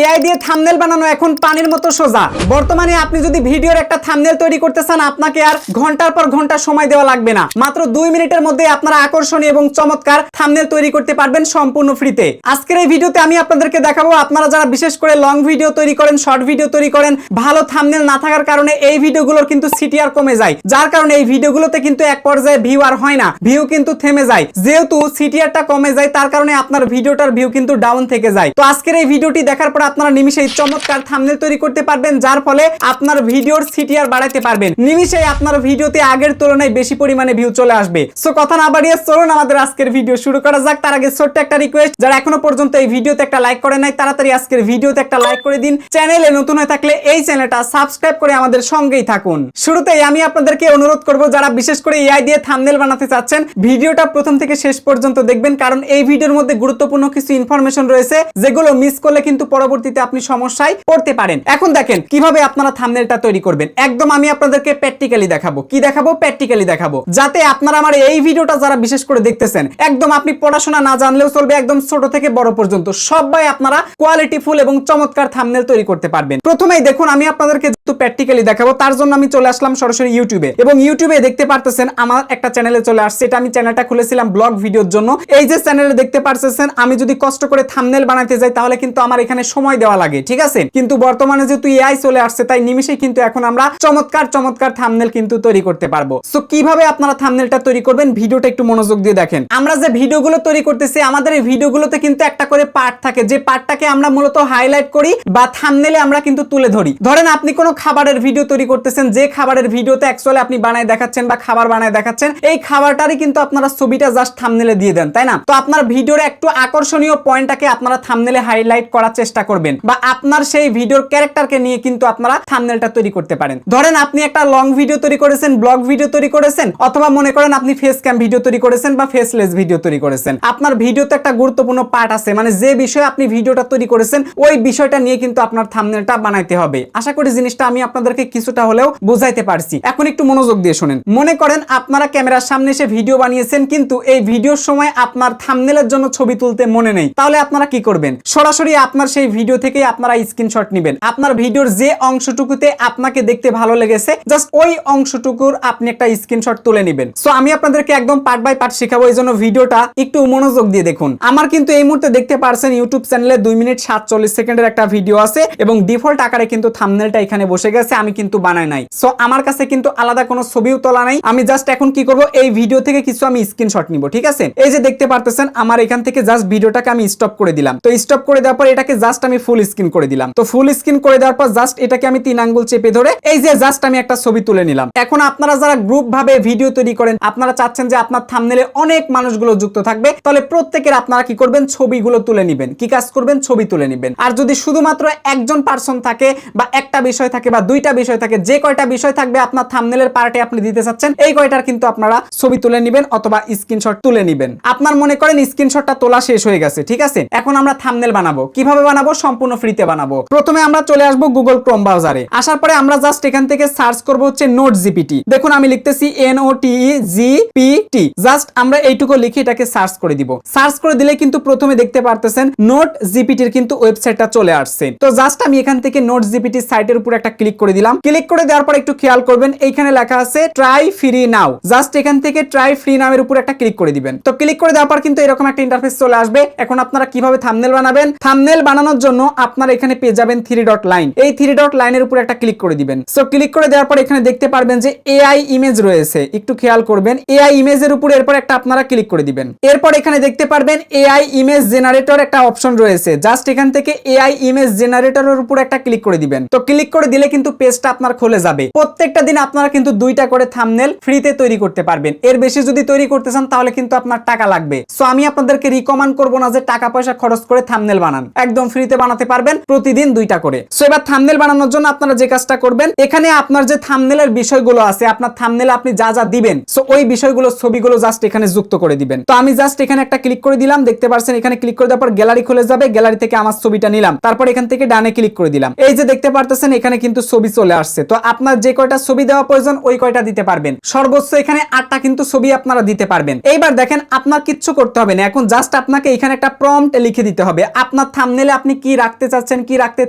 AI দিয়ে thumbnail বানানো এখন পানির মতো সোজা। বর্তমানে আপনি যদি ভিডিওর একটা থাম্বনেল তৈরি করতে চান, আপনাকে আর ঘন্টার পর ঘন্টা সময় দেওয়া লাগবে না। মাত্র 2 মিনিটের মধ্যে আপনারা আকর্ষণীয় এবং চমৎকার থাম্বনেল তৈরি করতে পারবেন সম্পূর্ণ ফ্রিতে। আজকের এই ভিডিওতে আমি আপনাদেরকে দেখাবো, আপনারা যারা বিশেষ করে লং ভিডিও তৈরি করেন, শর্ট ভিডিও তৈরি করেন, ভালো থাম্বনেল না থাকার কারণে এই ভিডিওগুলোর কিন্তু সিটিআর কমে যায়, যার কারণে এই ভিডিওগুলোতে কিন্তু এক পর্যায়ে ভিউ আর হয় না, ভিউ কিন্তু থেমে যায়। যেহেতু সিটিআরটা কমে যায়, তার কারণে আপনার ভিডিওটার ভিউ কিন্তু ডাউন থেকে যায়। তো আজকের এই ভিডিওটি দেখার পর আপনারা নিমিশেই চমৎকার থাম্বনেল তৈরি করতে পারবেন, যার ফলে আপনার ভিডিওর সিটিআর বাড়াতে পারবেন। নিমিশেই আপনার ভিডিওতে আগের তুলনায় বেশি পরিমাণে ভিউ চলে আসবে। সো কথা না বাড়িয়ে চলুন আমাদের আজকের ভিডিও শুরু করা যাক। তার আগে ছোট্ট একটা রিকোয়েস্ট, যারা এখনো পর্যন্ত এই ভিডিওতে একটা লাইক করে নাই, তাড়াতাড়ি আজকের ভিডিওতে একটা লাইক করে দিন। চ্যানেলে নতুন হয়ে থাকলে এই চ্যানেলটা সাবস্ক্রাইব করে আমাদের সঙ্গেই থাকুন। শুরুতেই আমি আপনাদেরকে অনুরোধ করব, যারা বিশেষ করে এআই দিয়ে থাম্বনেল বানাতে চাচ্ছেন, ভিডিওটা প্রথম থেকে শেষ পর্যন্ত দেখবেন, কারণ এই ভিডিওর মধ্যে গুরুত্বপূর্ণ কিছু ইনফরমেশন রয়েছে, যেগুলো মিস করলে কিন্তু পরবর্তীতে আপনি সমস্যায় পড়তে পারেন। এখন দেখেন কিভাবে আপনারা থাম্বনেলটা তৈরি করবেন। একদম আমি আপনাদেরকে প্র্যাকটিক্যালি দেখাবো। কি দেখাবো? প্র্যাকটিক্যালি দেখাবো, যাতে আপনারা আমার এই ভিডিওটা যারা বিশেষ করে দেখতেছেন, একদম আপনি পড়াশোনা না জানলেও চলবে, একদম ছোট থেকে বড় পর্যন্ত সবাই আপনারা কোয়ালিটিফুল এবং চমৎকার থাম্বনেল তৈরি করতে পারবেন। প্রথমেই দেখুন, আমি আপনাদেরকে যেহেতু প্র্যাকটিক্যালি দেখাবো, তার জন্য আমি চলে আসলাম সরাসরি ইউটিউবে, এবং ইউটিউবে দেখতে পারতেছেন আমার একটা চ্যানেলে চলে আসছে। এটা আমি চ্যানেলটা খুলেছিলাম ব্লগ ভিডিওর জন্য। এই যে চ্যানেলে দেখতে পারতেছেন, আমি যদি কষ্ট করে থাম্বনেল বানাতে যাই, তাহলে কিন্তু আমার এখানে সময় দেওয়া লাগে, ঠিক আছে? কিন্তু বর্তমানে যেহেতু এআই চলে আসছে, তাই নিমিশেই কিন্তু এখন আমরা চমৎকার চমৎকার থাম্বনেল কিন্তু তৈরি করতে পারবো। সো কিভাবে আপনারা থাম্বনেলটা তৈরি করবেন, ভিডিওটা একটু মনোযোগ দিয়ে দেখেন। আমরা যে ভিডিওগুলো তৈরি করতেছি, আমাদের এই ভিডিওগুলোতে কিন্তু একটা করে পার্ট থাকে, যে পার্টটাকে আমরা মূলত হাইলাইট করি বা থাম্বনেলে আমরা কিন্তু তুলে ধরি। ধরেন আপনি কোনো খাবারের ভিডিও তৈরি করতেছেন, যে খাবারের ভিডিওতে অ্যাকচুয়ালি আপনি বানায় দেখাচ্ছেন বা খাবার বানায় দেখাচ্ছেন, এই খাবারটারই কিন্তু আপনারা ছবিটা জাস্ট থাম্বনেলে দিয়ে দেন, তাই না? তো আপনার ভিডিওর একটু আকর্ষণীয় পয়েন্টটাকে আপনারা থাম্বনেলে হাইলাইট করার চেষ্টা করবেন, বা আপনার সেই ভিডিওর ক্যারেক্টারকে নিয়ে কিন্তু আপনারা থাম্বনেলটা তৈরি করতে পারেন। ধরেন আপনি একটা লং ভিডিও তৈরি করেছেন, ব্লগ ভিডিও তৈরি করেছেন, অথবা মনে করেন আপনি ফেস ক্যাম ভিডিও তৈরি করেছেন বা ফেসলেস ভিডিও তৈরি করেছেন। আপনার ভিডিওতে একটা গুরুত্বপূর্ণ পার্ট আছে, মানে যে বিষয়ে আপনি ভিডিওটা তৈরি করেছেন, ওই বিষয়টা নিয়ে কিন্তু আপনার থাম্বনেলটা বানাইতে হবে। আশা করি জিনিসটা আমি আপনাদেরকে কিছুটা হলেও বুঝাইতে পারছি। এখন একটু মনোযোগ দিয়ে শুনেন। মনে করেন আপনারা ক্যামেরার সামনে এসে ভিডিও বানিয়েছেন, কিন্তু এই ভিডিওর সময় আপনার থাম্বনেলের জন্য ছবি তুলতে মনে নেই, তাহলে আপনারা কি করবেন? সরাসরি আপনার সেই ভিডিও থেকে আপনারা স্ক্রিনশট নেবেন। আপনার ভিডিওর যে অংশটুকুতে আপনাকে দেখতে ভালো লেগেছে, জাস্ট ওই অংশটুকুর আপনি একটা স্ক্রিনশট তুলে নেবেন। সো আমি আপনাদেরকে একদম পার্ট বাই পার্ট শেখাবো, এই জন্য ভিডিওটা একটু মনোযোগ দিয়ে দেখুন। আমার কিন্তু এই মুহূর্তে দেখতে পারছেন ইউটিউব চ্যানেলে 2 মিনিট 47 সেকেন্ডের একটা ভিডিও আছে, এবং ডিফল্ট আকারে কিন্তু থাম্বনেলটা এখানে বসে গেছে, আমি কিন্তু বানাই নাই। সো আমার কাছে কিন্তু আলাদা কোনো ছবিও তোলা নাই। আমি জাস্ট এখন কি করব, এই ভিডিও থেকে কিছু আমি স্ক্রিনশট নিব, ঠিক আছে? এই যে দেখতে পারতেছেন, আমার এখান থেকে জাস্ট ভিডিওটাকে আমি স্টপ করে দিলাম। তো স্টপ করে দেওয়ার পর এটাকে জাস্ট আমি ফুল স্ক্রিন করে দিলাম। তো ফুল স্ক্রিন করে দেওয়ার পর জাস্ট এটাকে আমি 3 আঙ্গুল চেপে ধরে এই যে জাস্ট আমি একটা ছবি তুলে নিলাম। এখন আপনারা যারা গ্রুপ ভাবে ভিডিও তৈরি করেন, আপনারা চাচ্ছেন যে আপনার থাম্বনেলে অনেক মানুষগুলো যুক্ত থাকবে, তাহলে প্রত্যেকের আপনারা কি করবেন, ছবিগুলো তুলে নেবেন। কি কাজ করবেন? ছবি তুলে নেবেন। আর যদি শুধুমাত্র একজন পার্সন থাকে, বা একটা বিষয় থাকে, বা 2টা বিষয় থাকে, যে কয়টা বিষয় থাকবে আপনার থাম্বনেলের পার্টে আপনি দিতে চাচ্ছেন, এই কয়টার কিন্তু আপনারা ছবি তুলে নেবেন অথবা স্ক্রিনশট তুলে নেবেন। আপনার মনে করেন স্ক্রিনশটটা তোলা শেষ হয়ে গেছে, ঠিক আছে? এখন আমরা থাম্বনেল বানাবো। কিভাবে বানাবো? সম্পূর্ণ ফ্রিতে বানাবো। প্রথমে আমরা চলে আসবো গুগল ক্রোম ব্রাউজারে। আসার পরে আমরা জাস্ট এখান থেকে সার্চ করব হচ্ছে নোট জিপিটি। দেখুন আমি লিখতেছি NOTEGPT। জাস্ট আমরা এইটুকু লিখে এটাকে সার্চ করে দিব। সার্চ করে দিলে কিন্তু প্রথমে দেখতে পারতেছেন নোট জিপিটির কিন্তু ওয়েবসাইটটা চলে আসছে। তো জাস্ট আমি এখান থেকে নোট জিপিটি সাইটের উপর একটা ক্লিক করে দিলাম। ক্লিক করে দেওয়ার পর একটু খেয়াল করবেন, এইখানে লেখা আছে ট্রাই ফ্রি নাও। জাস্ট এখান থেকে ট্রাই ফ্রি নাও এর উপর একটা ক্লিক করে দিবেন। তো ক্লিক করে দেওয়ার পর কিন্তু এরকম একটা ইন্টারফেস চলে আসবে। এখন আপনারা কিভাবে থাম্বনেল বানাবেন? থাম্বনেল বানানোর জন্য আপনারা এখানে পেয়ে যাবেন 3 ডট লাইন। এই 3 ডট লাইনের উপর একটা ক্লিক করে দিবেন। সো ক্লিক করে দেওয়ার পর এখানে দেখতে পারবেন যে এআই ইমেজ রয়েছে, একটু খেয়াল করবেন। এআই ইমেজের উপর এরপর একটা আপনারা ক্লিক করে দিবেন। এরপর এখানে দেখতে পারবেন এআই ইমেজ জেনারেটর একটা অপশন রয়েছে। জাস্ট এখান থেকে এআই ইমেজ জেনারেটরের উপর একটা ক্লিক করে দিবেন। তো ক্লিক করে দিলে কিন্তু পেজটা আপনার খুলে যাবে। প্রত্যেকটা দিন আপনারা কিন্তু 2টা করে থাম্বনেল ফ্রিতে তৈরি করতে পারবেন। এর বেশি যদি তৈরি করতে চান, তাহলে কিন্তু আপনার টাকা লাগবে। সো আমি আপনাদেরকে রিকমেন্ড করব না যে টাকা পয়সা খরচ করে থাম্বনেল বানান। একদম ফ্রিতে বানাতে পারবেন, প্রতিদিন 2টা করে। সো এবার থাম্বনেল বানানোর জন্য আপনারা যে কাজটা করবেন, এখানে আপনার যে থাম্বনেলের বিষয়গুলো আছে, আপনার থাম্বনেলে আপনি যা যা দিবেন, সো ওই বিষয়গুলো ছবিগুলো জাস্ট এখানে যুক্ত করে দিবেন। তো আমি জাস্ট এখানে একটা ক্লিক করে দিলাম। দেখতে পাচ্ছেন এখানে ক্লিক করে দেওয়ার পর গ্যালারি খুলে যাবে। গ্যালারি থেকে আমার ছবিটা নিলাম, তারপর এখান থেকে ডানে ক্লিক করে দিলাম। এই যে দেখতে পারতেছেন এখানে কিন্তু ছবি চলে আসছে। তো আপনার যে কয়টা ছবি দেওয়া প্রয়োজন, ওই কয়টা দিতে পারবেন। সর্বোচ্চ এখানে 8টা কিন্তু ছবি আপনারা দিতে পারবেন। এইবার দেখেন আপনার কিচ্ছু করতে হবে না। এখন জাস্ট আপনাকে এখানে একটা প্রম্পট লিখে দিতে হবে। আপনার থাম্বনেলে আপনি কি রাখতে চাচ্ছেন কি রাখতে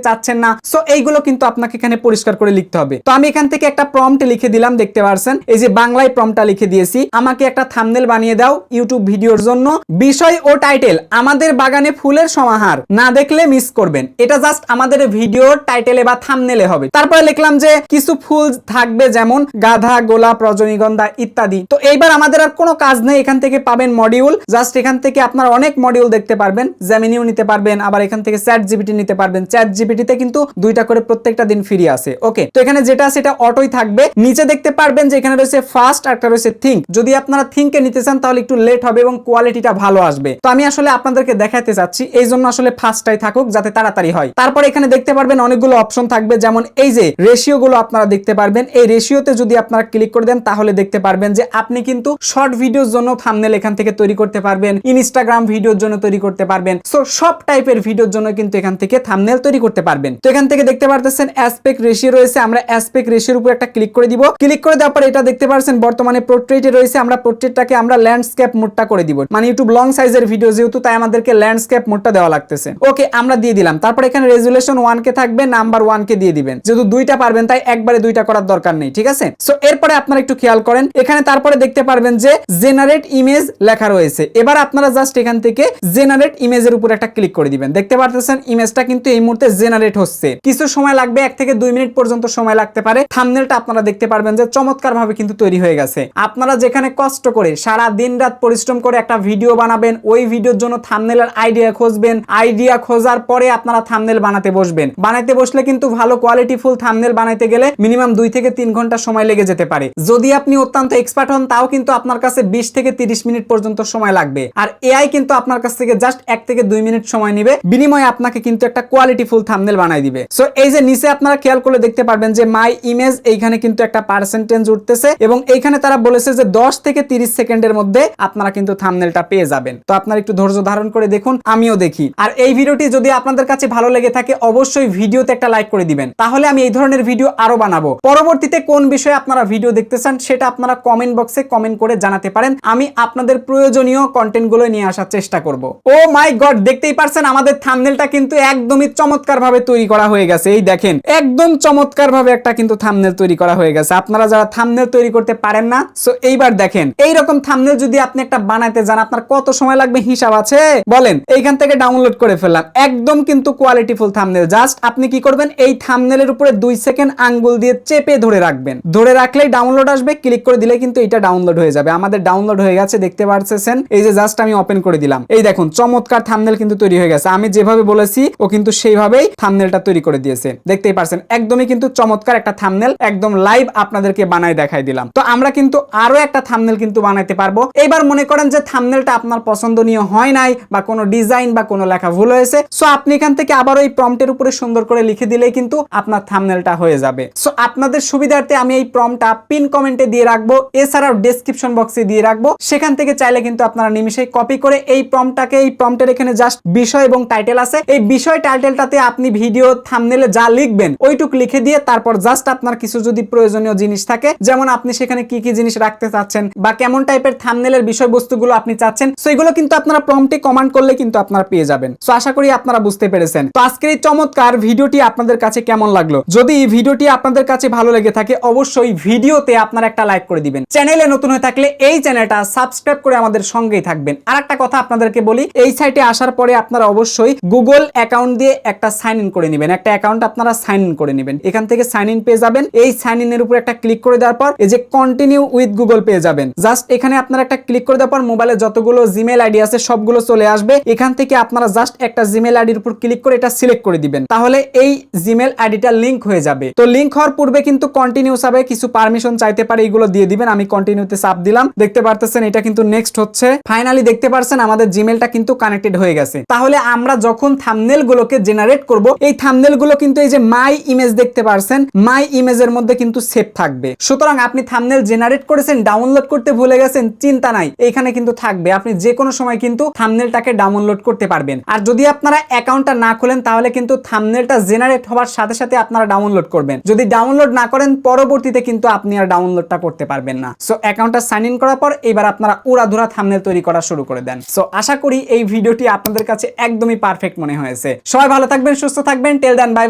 চাচ্ছেন না। সো এইগুলো কিন্তু আপনাকে এখানে পরিষ্কার করে লিখতে হবে। তো আমি এখান থেকে একটা প্রম্পট লিখে দিলাম, দেখতে পারছেন এই যে বাংলায় প্রম্পটটা লিখে দিয়েছি। আমাকে একটা থাম্বনেল বানিয়ে দাও ইউটিউব ভিডিওর জন্য, বিষয় ও টাইটেল আমাদের বাগানে ফুলের সমাহার, না দেখলে মিস করবেন। এটা জাস্ট আমাদের ভিডিওর টাইটেলে বা থাম্বনেলে হবে। তারপরে লিখলাম যে কিছু ফুল থাকবে যেমন গাঁদা, গোলাপ, রজনীগন্ধা ইত্যাদি। তো এইবার আমাদের আর কোনো কাজ নেই, এখান থেকে পাবেন মডিউল। জাস্ট এখান থেকে আপনারা অনেক মডিউল দেখতে পারবেন, জেমিনিও নিতে পারবেন, আবার এখান থেকে চ্যাট জিপিটি নিতে পারবেন। চ্যাট জিপিটিতে কিন্তু 2টা করে প্রত্যেকটা দিন ফ্রি আছে। ওকে, তো এখানে যেটা আছে এটা অটোই থাকবে। নিচে দেখতে পারবেন যে এখানে রয়েছে ফাস্ট আর একটা রয়েছে থিঙ্ক। যদি আপনারা থিঙ্কে নিতে চান তাহলে একটু লেট হবে এবং কোয়ালিটিটা ভালো আসবে। তো আমি আসলে আপনাদেরকে দেখাতে চাচ্ছি, এই জন্য আসলে ফাস্টটাই থাকুক যাতে তাড়াতাড়ি হয়। তারপর এখানে দেখতে পারবেন অনেকগুলো অপশন থাকবে, যেমন এই যে রেশিও গুলো আপনারা দেখতে পারবেন। এই রেশিওতে যদি আপনারা ক্লিক করে দেন তাহলে দেখতে পারবেন যে আপনি কিন্তু শর্ট ভিডিওর জন্য থাম্বনেল এখান থেকে তৈরি করতে পারবেন, ইনস্টাগ্রাম ভিডিওর জন্য তৈরি করতে পারবেন। সো সব টাইপের ভিডিওর জন্য কিন্তু এখান থেকে থাম্বনেল তৈরি করতে পারবেন। তো এখান থেকে দেখতে পারতেছেন অ্যাসপেক্ট রেশিও রয়েছে, আমরা অ্যাসপেক্ট রেশিওর উপর একটা ক্লিক করে দিব। ক্লিক করে দেওয়ার পর এটা দেখতে পাচ্ছেন বর্তমানে পোর্ট্রেটে রয়েছে, আমরা পোর্ট্রেটটাকে আমরা ল্যান্ডস্কেপ মোডটা করে দিব। মানে ইউটিউব লং সাইজের ভিডিও যেহেতু, তাই আমাদেরকে ল্যান্ডস্কেপ মোডটা দেওয়া লাগতেছে। ওকে, আমরা দিয়ে দিলাম। তারপর এখানে রেজুলেশন 1 কে থাকবে, নাম্বার 1 কে দিয়ে দিবেন। যেহেতু 2টা পারবেন তাই একবারে 2টা করার দরকার নেই, ঠিক আছে। সো এরপরে আপনারা একটু খেয়াল করেন, এখানে তারপরে দেখতে পারবেন যে জেনারেট ইমেজ লেখা রয়েছে। এবার আপনারা জাস্ট এখান থেকে জেনারেট ইমেজের উপর একটা ক্লিক করে দিবেন। দেখতে পারতেছেন ইমেজটা কিন্তু এই মুহূর্তে জেনারেট হচ্ছে। কিছু সময় লাগবে, 1 থেকে 2 মিনিট পর্যন্ত সময় লাগতে পারে। থাম্বনেলটা আপনারা দেখতে পারবেন যে চমৎকার ভাবে কিন্তু তৈরি হয়ে গেছে। আপনারা যেখানে কষ্ট করে সারা দিন রাত পরিশ্রম করে একটা ভিডিও বানাবেন, ওই ভিডিওর জন্য থাম্বনেলের আইডিয়া খুঁজবেন, আইডিয়া খোঁজার পরে আপনারা থাম্বনেল বানাতে বসবেন। বানাইতে বসলে কিন্তু ভালো কোয়ালিটি ফুল থাম্বনেল বানাইতে গেলে মিনিমাম 2 থেকে 3 ঘন্টা সময় লেগে যেতে পারে। যদি আপনি অত্যন্ত এক্সপার্ট হন তাও কিন্তু আপনার কাছে 20 থেকে 30 মিনিট পর্যন্ত সময় লাগবে। আর এআই কিন্তু আপনার কাছ থেকে জাস্ট 1 থেকে 2 মিনিট সময় নেবে, বিনিময়ে আপনাকে কিন্তু একটা কোয়ালিটি ফুল থাম্বনেল বানাই দিবে। সো এই যে নিচে আপনারা খেয়াল করে দেখতে পারবেন যে মাই ইমেজ, এইখানে কিন্তু একটা পার্সেন্টেজ উঠতেছে এবং এইখানে তারা বলেছে যে 10 থেকে 30 সেকেন্ডের মধ্যে আপনারা কিন্তু থাম্বনেলটা পেয়ে যাবেন। তো আপনারা একটু ধৈর্য ধারণ করে দেখুন, আমিও দেখি। আর এই ভিডিওটি যদি আপনাদের কাছে ভালো লেগে থাকে অবশ্যই ভিডিওতে একটা লাইক করে দিবেন, তাহলে আমি এই ধরনের ভিডিও আরো বানাবো। পরবর্তীতে কোন বিষয়ে আপনারা ভিডিও দেখতে চান সেটা আপনারা কমেন্ট বক্সে কমেন্ট করে জানাতে পারেন, আমি আপনাদের প্রয়োজনীয় কন্টেন্ট গুলো নিয়ে আসার চেষ্টা করব। ও মাই গড, দেখতেই পারছেন আমাদের থাম্বনেলটা কিন্তু একদমই চমৎকার ভাবে তৈরি করা হয়ে গেছে। এই দেখেন একদম চমৎকার ভাবে একটা কিন্তু থাম্বনেল তৈরি করা হয়ে গেছে। আপনারা যারা থাম্বনেল তৈরি করতে পারেন না, সো এইবার দেখেন এইরকম থাম্বনেল যদি আপনি একটা বানাইতে যান আপনার কত সময় লাগবে হিসাব আছে বলেন। এইখান থেকে ডাউনলোড করে ফেললাম, একদম কিন্তু কোয়ালিটিফুল থাম্বনেল। জাস্ট আপনি কি করবেন, এই থাম্বনেলের উপরে 2 সেকেন্ড আঙ্গুল দিয়ে চেপে ধরে রাখবেন, ধরে রাখলেই ডাউনলোড আসবে। ক্লিক করে দিলে কিন্তু এটা ডাউনলোড হয়ে যাবে। আমাদের ডাউনলোড হয়ে গেছে, দেখতে পাচ্ছেন। এই যে জাস্ট আমি ওপেন করে দিলাম, এই দেখুন চমৎকার থাম্বনেল কিন্তু তৈরি হয়ে গেছে। আমি যেভাবে বলেছি ও কিন্তু সেইভাবেই থাম্বনেলটা তৈরি করে দিয়েছে, দেখতেই পাচ্ছেন। একদমই কিন্তু চমৎকার একটা থাম্বনেল, একদম লাইভ আপনাদেরকে বানায় দেখাই দিলাম। তো আমরা কিন্তু আরো একটা থাম্বনেল কিন্তু বানাইতে পারবো। এবার মনে করেন যে থাম্বনেলটা আপনার পছন্দনীয় হয় নাই বা কোনো ডিজাইন বা কোনো লেখা ভুল হয়েছে, সো আপনি এখান থেকে আবার ওই প্রম্পটের উপরে সুন্দর করে লিখে দিলেই কিন্তু আপনার থাম্বনেলটা হয়ে যাবে। সো আপনাদের সুবিধার্থে আমি এই প্রম্পটটা পিন কমেন্টে দিয়ে রাখবো, এছাড়াও ডেসক্রিপশন বক্সে দিয়ে রাখবো। সেখান থেকে চাইলে কিন্তু আপনারা নিমিশেই কপি করে এই প্রম্পটটাকে, এই প্রম্পটের এখানে জাস্ট বিষয় এবং টাইটেল আছে, এই বিষয় টাইটেলটাতে আপনি ভিডিও থাম্বনেলে যা লিখবেন ওইটুক লিখে দিয়ে তারপর জাস্ট আপনার কিছু যদি প্রয়োজনীয় জিনিস থাকে, যেমন আপনি সেখানে কি কি জিনিস রাখতে চাচ্ছেন বা কেমন টাইপের থাম্বনেলের বিষয়বস্তুগুলো আপনি চাচ্ছেন, সো এগুলো কিন্তু আপনারা প্রম্পটে কমান্ড করলে কিন্তু আপনারা পেয়ে যাবেন। সো আশা করি আপনারা বুঝতে পেরেছেন। তো আজকের এই চমৎকার ভিডিওটি আপনাদের কাছে কেমন লাগলো? যদি এই ভিডিওটি আপনাদের কাছে ভালো লেগে থাকে অবশ্যই ভিডিওতে আপনারা একটা লাইক করে দিবেন। চ্যানেলে নতুন হয়ে থাকলে এই চ্যানেলটা সাবস্ক্রাইব করে আমাদের সঙ্গেই থাকবেন। আর একটা কথা আপনাদেরকে বলি, এই সাইটে আসার পরে আপনারা অবশ্যই গুগল অ্যাকাউন্ট দিয়ে একটা সাইন ইন করে নেবেন, একটা অ্যাকাউন্ট আপনারা সাইন ইন করে নেবেন। এখান থেকে সাইন ইন পেয়ে যাবেন। এই সাইন ইনের উপর একটা ক্লিক করে দেওয়ার পর এই যে কন্টিনিউ উইথ গুগল পেয়ে যাবেন। জাস্ট এখানে আপনারা একটা ক্লিক করে দেওয়ার পর মোবাইলে যতগুলো জিমেল আইডি আছে সবগুলো চলে আসবে। এখান থেকে আপনারা জাস্ট একটা জিমেল আইডির উপর ক্লিক করে এটা সিলেক্ট করে দিবেন, তাহলে এই জিমেল আইডিটা লিংক হয়ে যাবে। তো লিংক হওয়ার পূর্বে কিন্তু কন্টিনিউ চাবে, কিছু পারমিশন চাইতে পারে, এগুলো দিয়ে দিবেন। আমি কন্টিনিউতে চাপ দিলাম, দেখতে পারতেছেন এটা কিন্তু নেক্সট হচ্ছে। ফাইনালি দেখতে পারছেন আমাদের জিমেলটা কিন্তু কানেক্টেড হয়ে গেছে। তাহলে আমরা যখন থাম্বনেল গুলোকে জেনারেট করব, এই থাম্বনেল গুলো কিন্তু এই যে মাই ইমেজ দেখতে পারছেন, মাই ইমেজের মধ্যে কিন্তু সেভ থাকবে। সুতরাং আপনি থাম্বনেল জেনারেট করেছেন, ডাউনলোড করতে ভুলে গেছেন, চিন্তা নাই, এখানে কিন্তু থাকবে। আপনি যে কোনো সময় কিন্তু থাম্বনেলটাকে ডাউনলোড করতে পারবেন। আর যদি আপনারা অ্যাকাউন্টটা না খোলেন তাহলে কিন্তু থাম্বনেলটা জেনারেট হওয়ার সাথে সাথে আপনারা ডাউনলোড করবেন। যদি ডাউনলোড না করেন পরবর্তীতে কিন্তু আপনি আর ডাউনলোডটা করতে পারবেন না। সো অ্যাকাউন্টটা সাইন ইন করার পর এবার আপনারা উড়াধুরা থাম্বনেল তৈরি করা শুরু করে দেন। সো আশা করি এই ভিডিওটি আপনাদের কাছে একদমই পারফেক্ট মনে হয়েছে। হয়েছে। সবাই ভালো থাকবেন, সুস্থ থাকবেন। টেল দেন, বাই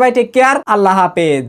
বাই, টেক কেয়ার, আল্লাহ হাফেজ।